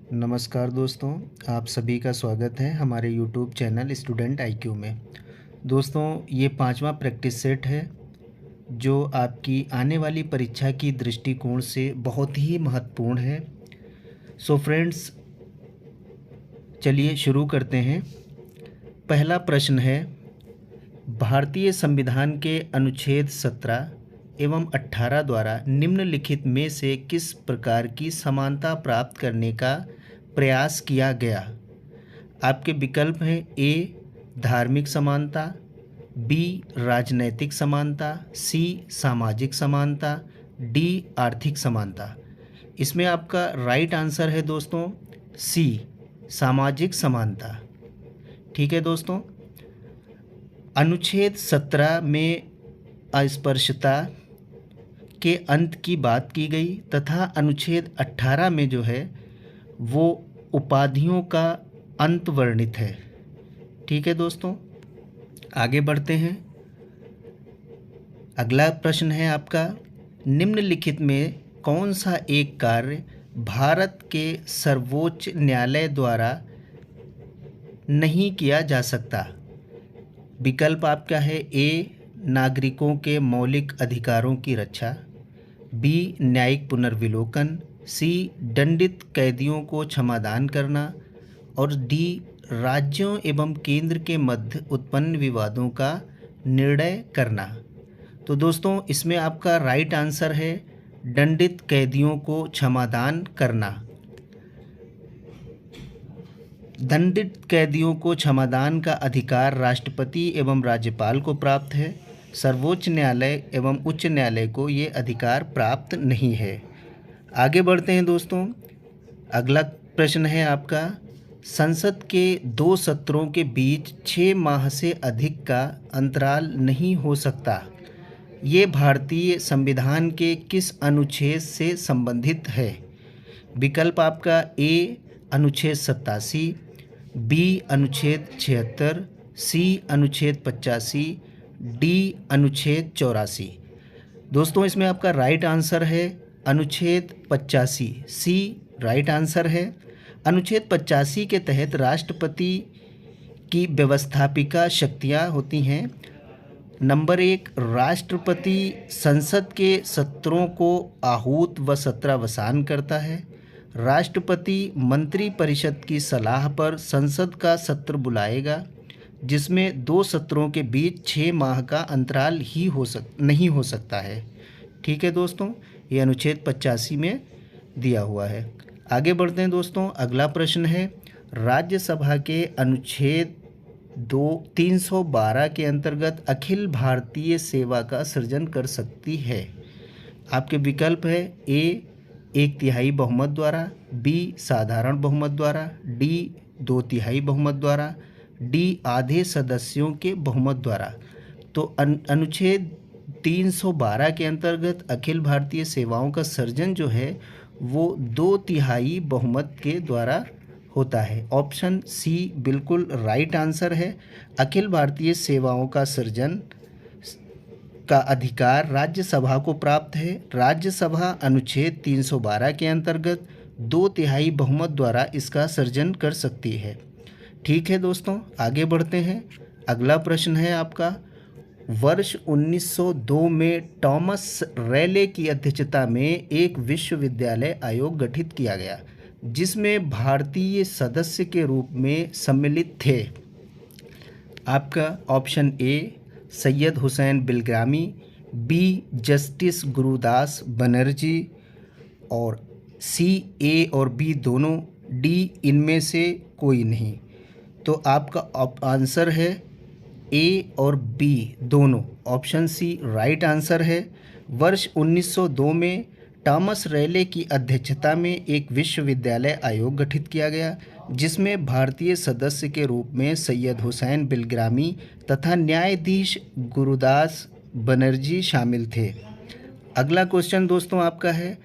नमस्कार दोस्तों, आप सभी का स्वागत है हमारे यूट्यूब चैनल स्टूडेंट आईक्यू में। दोस्तों, ये 5वां प्रैक्टिस सेट है जो आपकी आने वाली परीक्षा की दृष्टिकोण से बहुत ही महत्वपूर्ण है। सो फ्रेंड्स, चलिए शुरू करते हैं। पहला प्रश्न है, भारतीय संविधान के अनुच्छेद 17 एवं 18 द्वारा निम्नलिखित में से किस प्रकार की समानता प्राप्त करने का प्रयास किया गया? आपके विकल्प हैं ए धार्मिक समानता, बी राजनैतिक समानता, सी सामाजिक समानता, डी आर्थिक समानता। इसमें आपका राइट आंसर है दोस्तों सी सामाजिक समानता। ठीक है दोस्तों, अनुच्छेद 17 में अस्पृश्यता के अंत की बात की गई तथा अनुच्छेद 18 में जो है वो उपाधियों का अंत वर्णित है। ठीक है दोस्तों, आगे बढ़ते हैं। अगला प्रश्न है आपका, निम्नलिखित में कौन सा एक कार्य भारत के सर्वोच्च न्यायालय द्वारा नहीं किया जा सकता? विकल्प आपका है ए नागरिकों के मौलिक अधिकारों की रक्षा, बी न्यायिक पुनर्विलोकन, सी दंडित कैदियों को क्षमादान करना और डी राज्यों एवं केंद्र के मध्य उत्पन्न विवादों का निर्णय करना। तो दोस्तों, इसमें आपका राइट आंसर है दंडित कैदियों को क्षमादान करना। दंडित कैदियों को क्षमादान का अधिकार राष्ट्रपति एवं राज्यपाल को प्राप्त है। सर्वोच्च न्यायालय एवं उच्च न्यायालय को ये अधिकार प्राप्त नहीं है। आगे बढ़ते हैं दोस्तों। अगला प्रश्न है आपका, संसद के 2 सत्रों के बीच 6 माह से अधिक का अंतराल नहीं हो सकता। ये भारतीय संविधान के किस अनुच्छेद से संबंधित है? विकल्प आपका ए अनुच्छेद 87, बी अनुच्छेद 76, सी अनुच्छेद 85, डी अनुच्छेद 84। दोस्तों, इसमें आपका राइट आंसर है अनुच्छेद 85, सी राइट आंसर है। अनुच्छेद 85 के तहत राष्ट्रपति की व्यवस्थापिका शक्तियाँ होती हैं। नंबर 1, राष्ट्रपति संसद के सत्रों को आहूत व सत्रावसान करता है। राष्ट्रपति मंत्रिपरिषद की सलाह पर संसद का सत्र बुलाएगा, जिसमें 2 सत्रों के बीच 6 माह का अंतराल ही नहीं हो सकता है। ठीक है दोस्तों, ये अनुच्छेद 85 में दिया हुआ है। आगे बढ़ते हैं दोस्तों। अगला प्रश्न है, राज्यसभा के अनुच्छेद 312 के अंतर्गत अखिल भारतीय सेवा का सृजन कर सकती है। आपके विकल्प है ए 1/3 बहुमत द्वारा, बी साधारण बहुमत द्वारा, डी 2/3 बहुमत द्वारा, डी आधे सदस्यों के बहुमत द्वारा। तो अनुच्छेद 312 के अंतर्गत अखिल भारतीय सेवाओं का सृजन जो है वो 2/3 बहुमत के द्वारा होता है। ऑप्शन सी बिल्कुल राइट आंसर है। अखिल भारतीय सेवाओं का सृजन का अधिकार राज्यसभा को प्राप्त है। राज्यसभा अनुच्छेद 312 के अंतर्गत 2/3 बहुमत द्वारा इसका सृजन कर सकती है। ठीक है दोस्तों, आगे बढ़ते हैं। अगला प्रश्न है आपका, वर्ष 1902 में टॉमस रैले की अध्यक्षता में एक विश्वविद्यालय आयोग गठित किया गया, जिसमें भारतीय सदस्य के रूप में सम्मिलित थे। आपका option A Syed Hussain Bilgrami, B justice Gurudas Banerjee और सी ए और बी दोनों, डी इनमें से कोई नहीं। तो आपका आंसर है ए और बी दोनों। ऑप्शन सी राइट आंसर है। वर्ष 1902 में टॉमस रैले की अध्यक्षता में एक विश्वविद्यालय आयोग गठित किया गया, जिसमें भारतीय सदस्य के रूप में सैयद हुसैन बिलग्रामी तथा न्यायाधीश गुरुदास बनर्जी शामिल थे। अगला क्वेश्चन दोस्तों आपका है,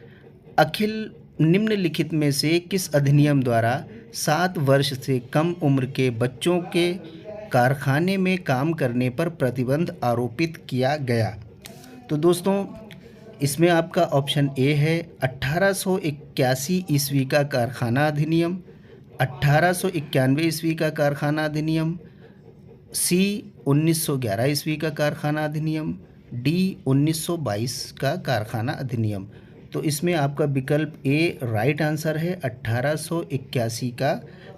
अखिल निम्नलिखित में से किस अधिनियम द्वारा 7 वर्ष से कम उम्र के बच्चों के कारखाने में काम करने पर प्रतिबंध आरोपित किया गया? तो दोस्तों, इसमें आपका ऑप्शन ए है 1881 ईस्वी का कारखाना अधिनियम, 1891 ईस्वी का कारखाना अधिनियम, सी 1911 ईस्वी का कारखाना अधिनियम, डी 1922 का कारखाना अधिनियम। तो इसमें आपका विकल्प ए राइट आंसर है 1881 का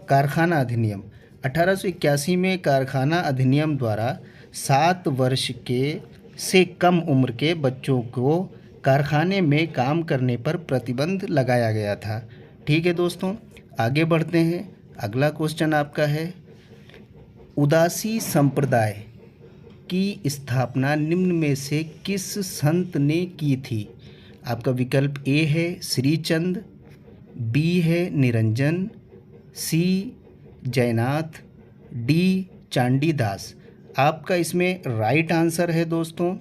कारखाना अधिनियम। 1881 में कारखाना अधिनियम द्वारा 7 वर्ष के से कम उम्र के बच्चों को कारखाने में काम करने पर प्रतिबंध लगाया गया था। ठीक है दोस्तों, आगे बढ़ते हैं। अगला क्वेश्चन आपका है, उदासी संप्रदाय की स्थापना निम्न में से किस संत ने की थी? आपका विकल्प ए है श्रीचंद, बी है निरंजन, सी जयनाथ, डी चांडीदास। आपका इसमें राइट आंसर है दोस्तों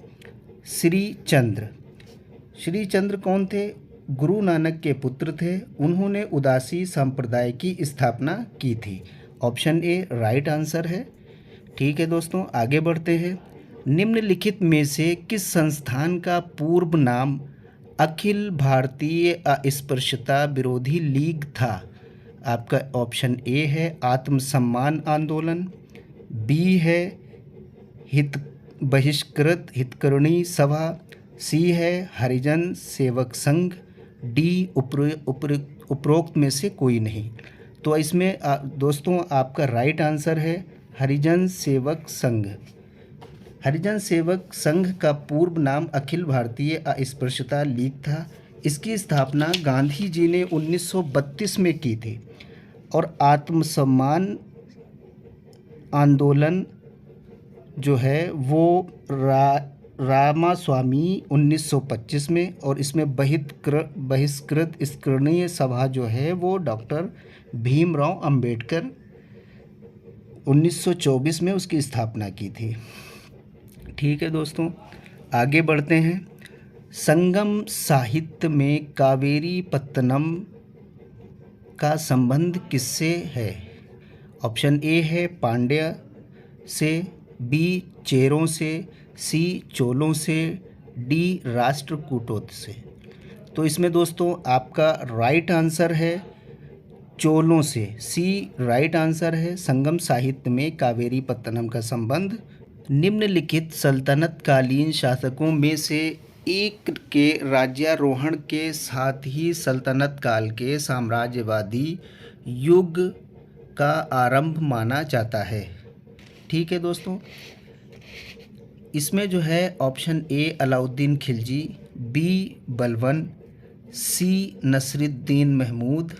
श्रीचंद्र। श्रीचंद्र कौन थे? गुरु नानक के पुत्र थे। उन्होंने उदासी संप्रदाय की स्थापना की थी। ऑप्शन ए राइट आंसर है। ठीक है दोस्तों, आगे बढ़ते हैं। निम्नलिखित में से किस संस्थान का पूर्व नाम अखिल भारतीय अस्पृश्यता विरोधी लीग था? आपका ऑप्शन ए है आत्मसम्मान आंदोलन, बी है बहिष्कृत हितकरणी सभा, सी है हरिजन सेवक संघ, डी उपरोक्त में से कोई नहीं। तो इसमें दोस्तों आपका राइट आंसर है हरिजन सेवक संघ। हरिजन सेवक संघ का पूर्व नाम अखिल भारतीय अस्पृश्यता लीग था। इसकी स्थापना गांधी जी ने 1932 में की थी और आत्मसम्मान आंदोलन जो है वो रामास्वामी 1925 में, और इसमें बहिष्कृत स्करणीय सभा जो है वो डॉक्टर भीमराव अंबेडकर 1924 में उसकी स्थापना की थी। ठीक है दोस्तों, आगे बढ़ते हैं। संगम साहित्य में कावेरी पत्तनम का संबंध किससे है? ऑप्शन ए है पांड्य से, बी चेरों से, सी चोलों से, डी राष्ट्रकूटों से। तो इसमें दोस्तों आपका राइट आंसर है चोलों से, सी राइट आंसर है। संगम साहित्य में कावेरी पत्तनम का संबंध निम्नलिखित सल्तनत कालीन शासकों में से एक के राज्यारोहण के साथ ही सल्तनत काल के साम्राज्यवादी युग का आरंभ माना जाता है। ठीक है दोस्तों, इसमें जो है option A Alauddin Khilji, B Balban, C Nasiruddin Mahmud,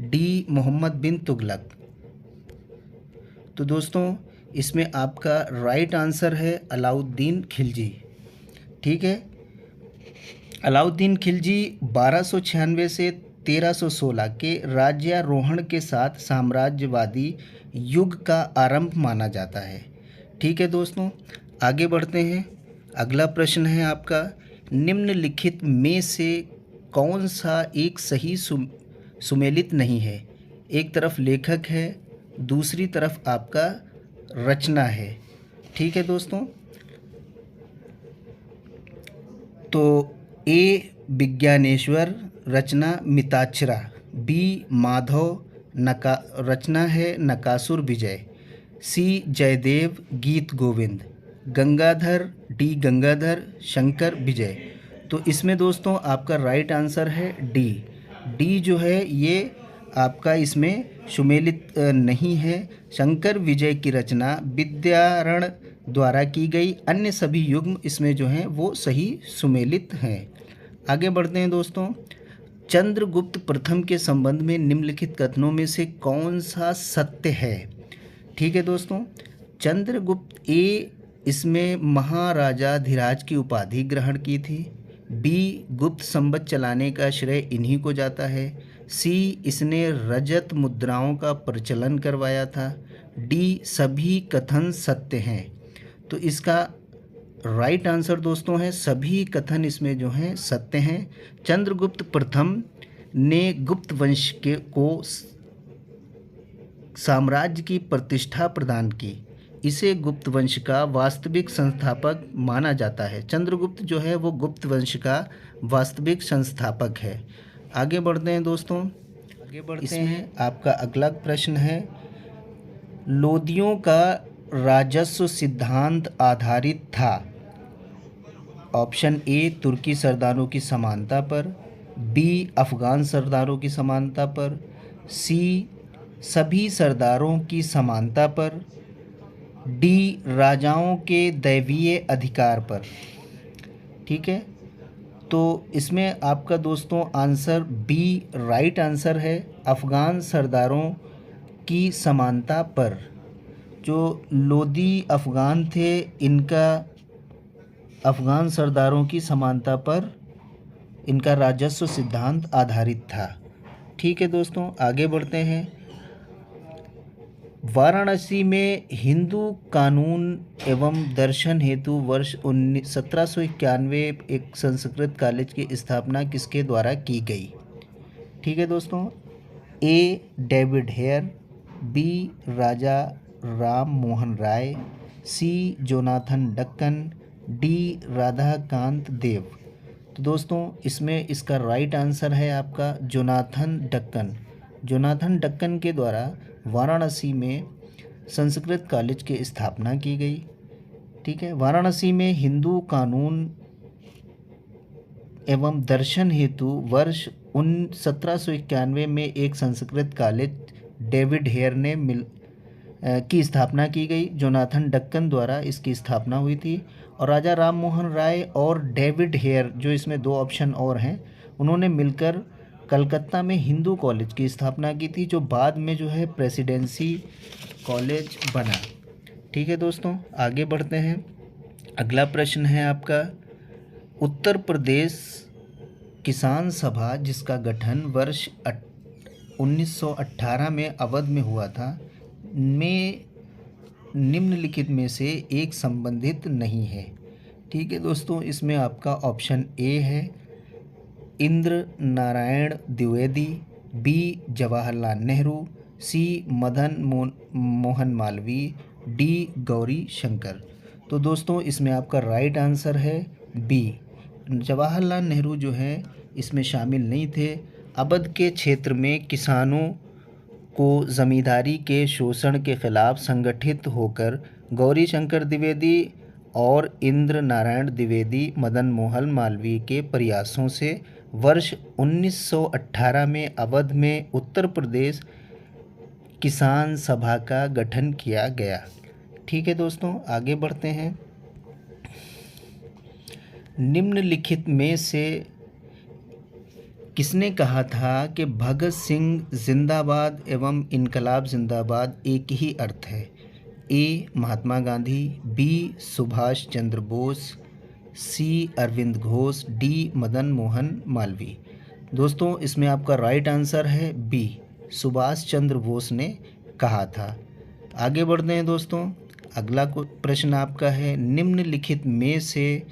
D Mohammad bin Tughlaq. तो दोस्तों इसमें आपका राइट आंसर है अलाउद्दीन खिलजी। ठीक है, अलाउद्दीन खिलजी 1296 से 1316 के राज्यारोहण के साथ साम्राज्यवादी युग का आरंभ माना जाता है। ठीक है दोस्तों, आगे बढ़ते हैं। अगला प्रश्न है आपका, निम्नलिखित में से कौन सा एक सही सुमेलित नहीं है? एक तरफ लेखक है, दूसरी तरफ आपका रचना है। ठीक है दोस्तों, तो ए विज्ञानेश्वर, रचना मिताक्षरा, बी माधव, रचना है नकासुर विजय, सी जयदेव गीत गोविंद, गंगाधर, डी गंगाधर, शंकर विजय। तो इसमें दोस्तों आपका राइट आंसर है डी। डी जो है ये आपका इसमें सुमेलित नहीं है। शंकर विजय की रचना विद्यारण द्वारा की गई, अन्य सभी युग्म इसमें जो हैं वो सही सुमेलित हैं। आगे बढ़ते हैं दोस्तों। चंद्रगुप्त प्रथम के संबंध में निम्नलिखित कथनों में से कौन सा सत्य है? ठीक है दोस्तों, चंद्रगुप्त ए इसमें महाराजाधिराज की उपाधि ग्रहण की थी, बी गुप्त संवत चलाने का श्रेय इन्हीं को जाता है, सी इसने रजत मुद्राओं का प्रचलन करवाया था, डी सभी कथन सत्य हैं। तो इसका राइट आंसर दोस्तों है सभी कथन इसमें जो हैं सत्य हैं। चंद्रगुप्त प्रथम ने गुप्त वंश को साम्राज्य की प्रतिष्ठा प्रदान की। इसे गुप्त वंश का वास्तविक संस्थापक माना जाता है। चंद्रगुप्त जो है वो गुप्त वंश का वास्तविक संस्थापक है। आगे बढ़ते हैं दोस्तों, आगे बढ़ते हैं। आपका अगला प्रश्न है, लोदियों का राजस्व सिद्धांत आधारित था। ऑप्शन ए तुर्की सरदारों की समानता पर, बी अफ़गान सरदारों की समानता पर, सी सभी सरदारों की समानता पर, डी राजाओं के दैवीय अधिकार पर। ठीक है, तो इसमें आपका दोस्तों आंसर बी राइट आंसर है, अफ़गान सरदारों की समानता पर। जो लोदी अफ़गान थे, इनका अफ़गान सरदारों की समानता पर इनका राजस्व सिद्धांत आधारित था। ठीक है दोस्तों, आगे बढ़ते हैं। वाराणसी में हिंदू कानून एवं दर्शन हेतु वर्ष 1791 एक संस्कृत कॉलेज की स्थापना किसके द्वारा की गई? ठीक है दोस्तों, ए डेविड हेयर, बी राजा राम मोहन राय, सी जोनाथन डक्कन, डी राधाकांत देव। तो दोस्तों इसमें इसका राइट आंसर है आपका जोनाथन डक्कन। जोनाथन डक्कन के द्वारा वाराणसी में संस्कृत कॉलेज की स्थापना की गई। ठीक है, वाराणसी में हिंदू कानून एवं दर्शन हेतु वर्ष 1791 में एक संस्कृत कॉलेज डेविड हेयर ने की स्थापना की गई। जोनाथन डक्कन द्वारा इसकी स्थापना हुई थी और राजा राम मोहन राय और डेविड हेयर, जो इसमें दो ऑप्शन और हैं, उन्होंने मिलकर कलकत्ता में हिंदू कॉलेज की स्थापना की थी, जो बाद में जो है प्रेसिडेंसी कॉलेज बना। ठीक है दोस्तों, आगे बढ़ते हैं। अगला प्रश्न है आपका, उत्तर प्रदेश किसान सभा जिसका गठन वर्ष 1918 में अवध में हुआ था, में निम्नलिखित में से एक संबंधित नहीं है। ठीक है दोस्तों, इसमें आपका ऑप्शन ए है इंद्र नारायण द्विवेदी, बी जवाहरलाल नेहरू, सी मदन मोहन मालवीय, डी गौरी शंकर। तो दोस्तों इसमें आपका राइट आंसर है बी, जवाहरलाल नेहरू जो है इसमें शामिल नहीं थे। अवध के क्षेत्र में किसानों को ज़मींदारी के शोषण के खिलाफ संगठित होकर गौरी शंकर द्विवेदी और इंद्र नारायण द्विवेदी मदन मोहन मालवीय के प्रयासों से वर्ष 1918 में अवध में उत्तर प्रदेश किसान सभा का गठन किया गया। ठीक है दोस्तों, आगे बढ़ते हैं। निम्नलिखित में से किसने कहा था कि भगत सिंह जिंदाबाद एवं इनकलाब जिंदाबाद एक ही अर्थ है? ए महात्मा गांधी, बी सुभाष चंद्र बोस, सी अरविंद घोष, डी मदन मोहन मालवीय। दोस्तों इसमें आपका राइट आंसर है बी, सुभाष चंद्र बोस ने कहा था। आगे बढ़ते हैं दोस्तों, अगला प्रश्न आपका है, निम्नलिखित में से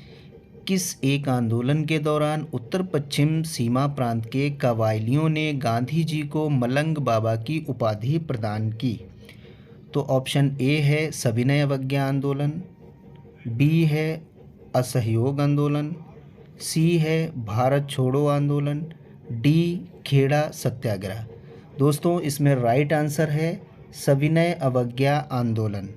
किस एक आंदोलन के दौरान उत्तर पश्चिम सीमा प्रांत के कबायलियों ने गांधी जी को मलंग बाबा की उपाधि प्रदान की? तो ऑप्शन ए है सविनय अवज्ञा आंदोलन, बी है असहयोग आंदोलन, सी है भारत छोड़ो आंदोलन, डी खेड़ा सत्याग्रह। दोस्तों इसमें राइट आंसर है सविनय अवज्ञा आंदोलन।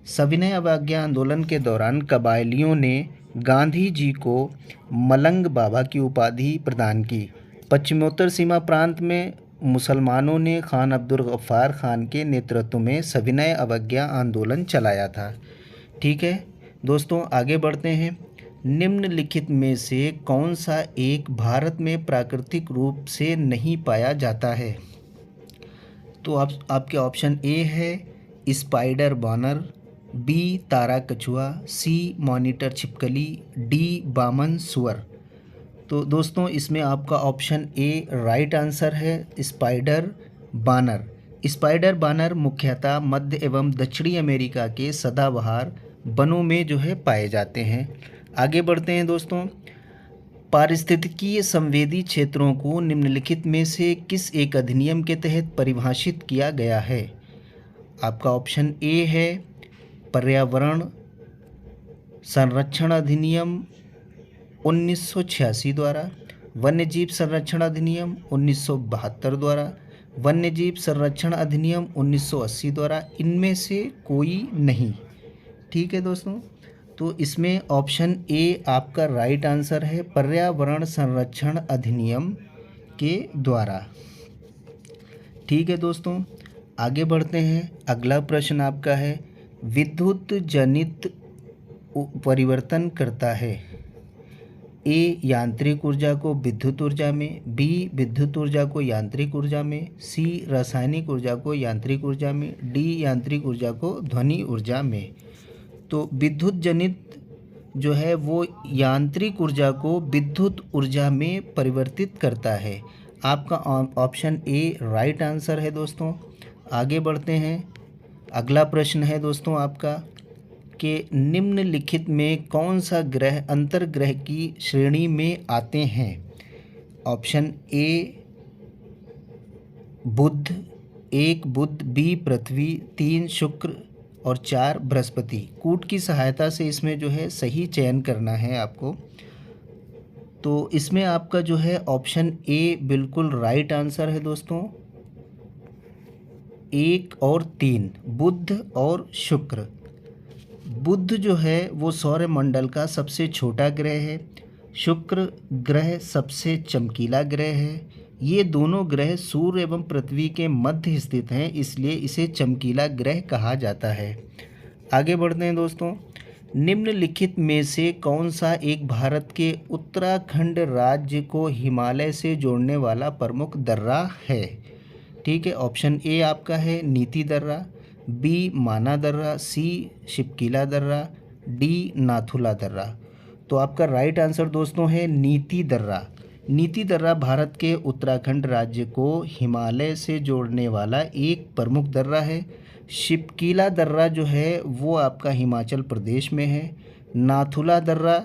सविनय अवज्ञा आंदोलन के दौरान कबायलियों ने गांधी जी को मलंग बाबा की उपाधि प्रदान की। पश्चिमोत्तर सीमा प्रांत में मुसलमानों ने खान अब्दुल गफ्फार खान के नेतृत्व में सविनय अवज्ञा आंदोलन चलाया था। ठीक है दोस्तों, आगे बढ़ते हैं। निम्नलिखित में से कौन सा एक भारत में प्राकृतिक रूप से नहीं पाया जाता है? तो आपके ऑप्शन ए है स्पाइडर बानर, बी तारा कछुआ, सी मॉनिटर छिपकली, डी बामन सुअर। तो दोस्तों इसमें आपका ऑप्शन ए राइट आंसर है स्पाइडर बानर। स्पाइडर बानर मुख्यतः मध्य एवं दक्षिणी अमेरिका के सदाबहार वनों में जो है पाए जाते हैं। आगे बढ़ते हैं दोस्तों, पारिस्थितिकीय संवेदी क्षेत्रों को निम्नलिखित में से किस एक अधिनियम के तहत परिभाषित किया गया है? आपका ऑप्शन ए है पर्यावरण संरक्षण अधिनियम 1986 द्वारा, वन्यजीव संरक्षण अधिनियम 1972 द्वारा, वन्यजीव संरक्षण अधिनियम 1980 द्वारा, इनमें से कोई नहीं। ठीक है दोस्तों, तो इसमें ऑप्शन ए आपका राइट आंसर है, पर्यावरण संरक्षण अधिनियम के द्वारा। ठीक है दोस्तों, आगे बढ़ते हैं। अगला प्रश्न आपका है, विद्युत जनित परिवर्तन करता है। ए यांत्रिक ऊर्जा को विद्युत ऊर्जा में, बी विद्युत ऊर्जा को यांत्रिक ऊर्जा में, सी रासायनिक ऊर्जा को यांत्रिक ऊर्जा में, डी यांत्रिक ऊर्जा को ध्वनि ऊर्जा में। तो विद्युत जनित जो है वो यांत्रिक ऊर्जा को विद्युत ऊर्जा में परिवर्तित करता है। आपका ऑप्शन ए राइट आंसर है दोस्तों। आगे बढ़ते हैं। अगला प्रश्न है दोस्तों आपका कि निम्नलिखित में कौन सा ग्रह अंतर्ग्रह की श्रेणी में आते हैं। Option A Budh, 1 Budh, B पृथ्वी, 3 शुक्र और 4 बृहस्पति। कूट की सहायता से इसमें जो है सही चयन करना है आपको। तो इसमें आपका जो है ऑप्शन ए बिल्कुल राइट आंसर है दोस्तों। 1 और 3 बुध और शुक्र। बुध जो है वो सौरमंडल का सबसे छोटा ग्रह है, शुक्र ग्रह सबसे चमकीला ग्रह है। ये दोनों ग्रह सूर्य एवं पृथ्वी के मध्य स्थित हैं, इसलिए इसे चमकीला ग्रह कहा जाता है। आगे बढ़ते हैं दोस्तों। निम्नलिखित में से कौन सा एक भारत के उत्तराखंड राज्य को हिमालय से जोड़ने वाला प्रमुख दर्रा है। ठीक है, ऑप्शन ए आपका है नीति दर्रा, बी माना दर्रा, सी शिपकीला दर्रा, डी नाथुला दर्रा। तो आपका राइट आंसर दोस्तों है नीति दर्रा। नीति दर्रा भारत के उत्तराखंड राज्य को हिमालय से जोड़ने वाला एक प्रमुख दर्रा है। शिपकीला दर्रा जो है वो आपका हिमाचल प्रदेश में है। नाथुला दर्रा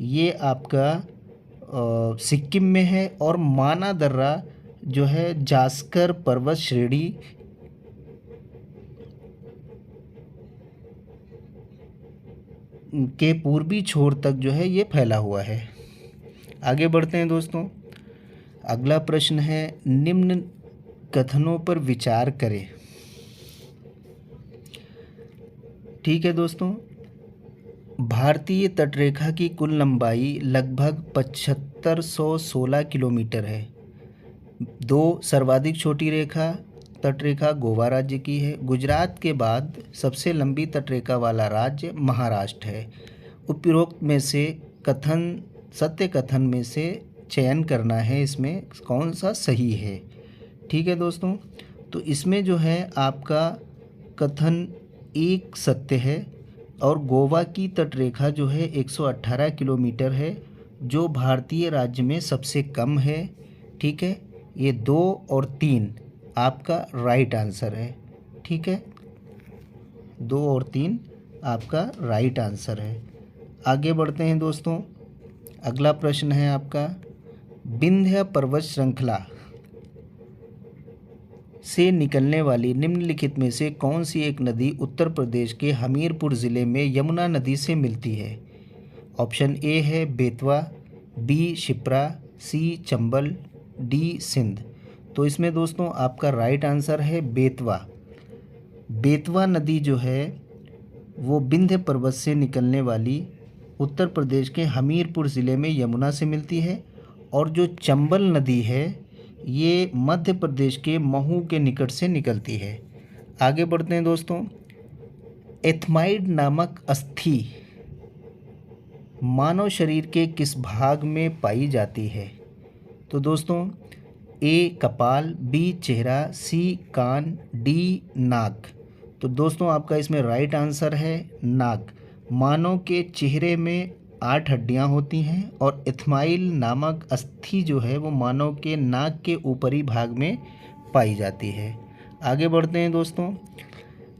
ये आपका सिक्किम में है। और माना दर्रा जो है जास्कर पर्वत श्रेणी के पूर्वी छोर तक जो है ये फैला हुआ है। आगे बढ़ते हैं दोस्तों। अगला प्रश्न है, निम्न कथनों पर विचार करें। ठीक है दोस्तों, भारतीय तटरेखा की कुल लंबाई लगभग 7516 किलोमीटर है। 2 सर्वाधिक छोटी रेखा तटरेखा गोवा राज्य की है। गुजरात के बाद सबसे लंबी तटरेखा वाला राज्य महाराष्ट्र है। उपरोक्त में से सत्य कथन में से चयन करना है, इसमें कौन सा सही है। ठीक है दोस्तों, तो इसमें जो है आपका कथन एक सत्य है और गोवा की तटरेखा जो है 118 किलोमीटर है, जो भारतीय राज्य में सबसे कम है। ठीक है, ये 2 और 3 आपका राइट आंसर है। ठीक है, 2 और 3 आपका राइट आंसर है। आगे बढ़ते हैं दोस्तों। अगला प्रश्न है आपका, विंध्य पर्वत श्रृंखला से निकलने वाली निम्नलिखित में से कौन सी एक नदी उत्तर प्रदेश के हमीरपुर ज़िले में यमुना नदी से मिलती है। ऑप्शन ए है बेतवा, बी शिप्रा, सी चंबल, डी सिंध। तो इसमें दोस्तों आपका राइट आंसर है बेतवा। बेतवा नदी जो है वो विंध्य पर्वत से निकलने वाली उत्तर प्रदेश के हमीरपुर ज़िले में यमुना से मिलती है। और जो चंबल नदी है ये मध्य प्रदेश के महू के निकट से निकलती है। आगे बढ़ते हैं दोस्तों। एथमाइड नामक अस्थि मानव शरीर के किस भाग में पाई जाती है। तो दोस्तों ए कपाल, बी चेहरा, सी कान, डी नाक। तो दोस्तों आपका इसमें राइट आंसर है नाक। मानव के चेहरे में 8 हड्डियां होती हैं और एथमाइल नामक अस्थि जो है वो मानव के नाक के ऊपरी भाग में पाई जाती है। आगे बढ़ते हैं दोस्तों।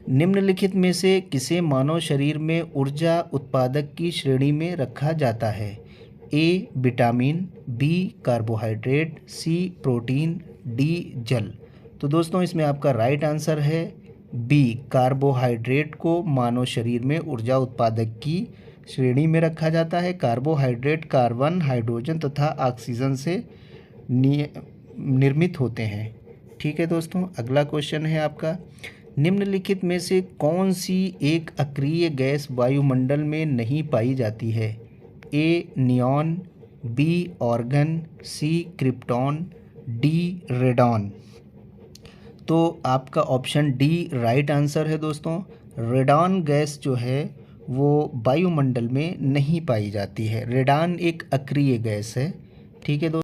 निम्नलिखित में से किसे मानव शरीर में ऊर्जा उत्पादक की श्रेणी में रखा जाता है। A vitamin, B carbohydrate, C protein, D जल। तो दोस्तों इसमें आपका राइट आंसर है बी कार्बोहाइड्रेट को मानव शरीर में ऊर्जा उत्पादक की श्रेणी में रखा जाता है। कार्बोहाइड्रेट कार्बन, हाइड्रोजन तथा ऑक्सीजन से निर्मित होते हैं। ठीक है दोस्तों, अगला क्वेश्चन है आपका, निम्नलिखित में से कौन सी एक अक्रिय गैस वायुमंडल में नहीं पाई जाती है? ए नियॉन, बी ऑर्गन, सी क्रिप्टॉन, डी रेडॉन। तो आपका ऑप्शन डी राइट आंसर है दोस्तों। रेडॉन गैस जो है वो वायुमंडल में नहीं पाई जाती है। रेडॉन एक अक्रिय गैस है। ठीक है दोस्तों।